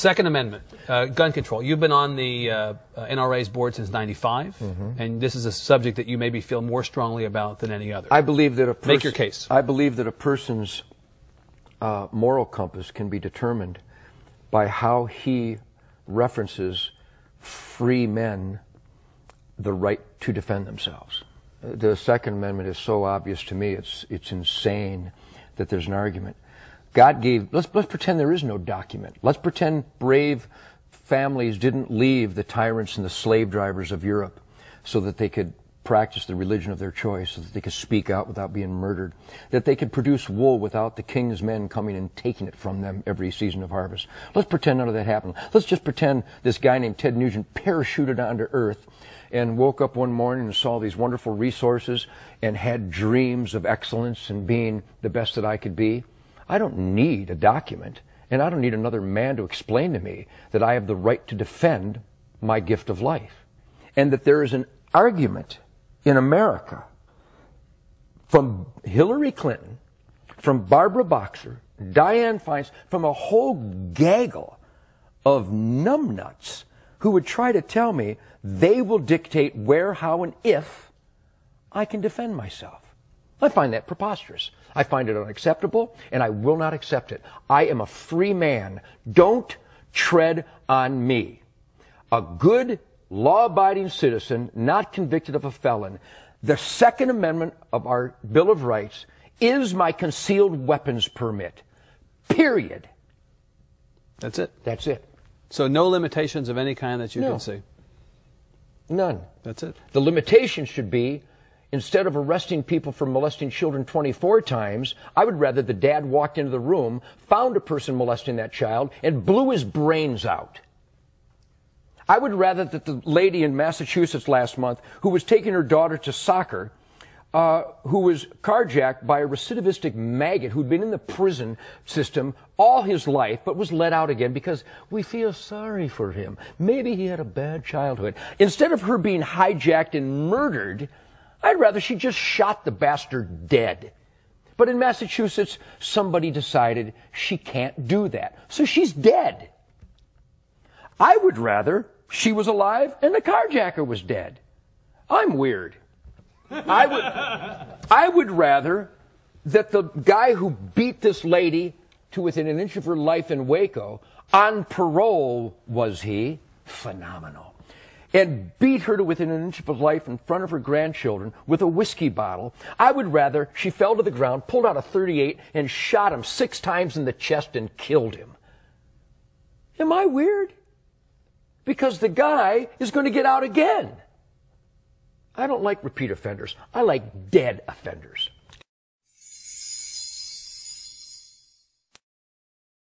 Second Amendment, gun control. You've been on the NRA's board since '95, and this is a subject that you maybe feel more strongly about than any other. I believe that make your case. I believe that a person's moral compass can be determined by how he references free men the right to defend themselves. The Second Amendment is so obvious to me, it's insane that there's an argument. God gave, let's pretend there is no document. Let's pretend brave families didn't leave the tyrants and the slave drivers of Europe so that they could practice the religion of their choice, so that they could speak out without being murdered, that they could produce wool without the king's men coming and taking it from them every season of harvest. Let's pretend none of that happened. Let's just pretend this guy named Ted Nugent parachuted onto Earth and woke up one morning and saw these wonderful resources and had dreams of excellence and being the best that I could be. I don't need a document, and I don't need another man to explain to me that I have the right to defend my gift of life. And that there is an argument in America from Hillary Clinton, from Barbara Boxer, Dianne Feinstein, from a whole gaggle of numbnuts who would try to tell me they will dictate where, how, and if I can defend myself. I find that preposterous. I find it unacceptable, and I will not accept it. I am a free man. Don't tread on me. A good, law-abiding citizen, not convicted of a felon. The Second Amendment of our Bill of Rights is my concealed weapons permit. Period. That's it? That's it. So no limitations of any kind that you can see? None. That's it. The limitation should be, instead of arresting people for molesting children 24 times, I would rather the dad walked into the room, found a person molesting that child, and blew his brains out. I would rather that the lady in Massachusetts last month who was taking her daughter to soccer, who was carjacked by a recidivistic maggot who'd been in the prison system all his life but was let out again because we feel sorry for him. Maybe he had a bad childhood. Instead of her being hijacked and murdered, I'd rather she just shot the bastard dead. But in Massachusetts, somebody decided she can't do that. So she's dead. I would rather she was alive and the carjacker was dead. I'm weird. I would rather that the guy who beat this lady to within an inch of her life in Waco, on parole was he, phenomenal, and beat her to within an inch of her life in front of her grandchildren with a whiskey bottle. I would rather she fell to the ground, pulled out a .38, and shot him 6 times in the chest and killed him. Am I weird? Because the guy is going to get out again. I don't like repeat offenders. I like dead offenders.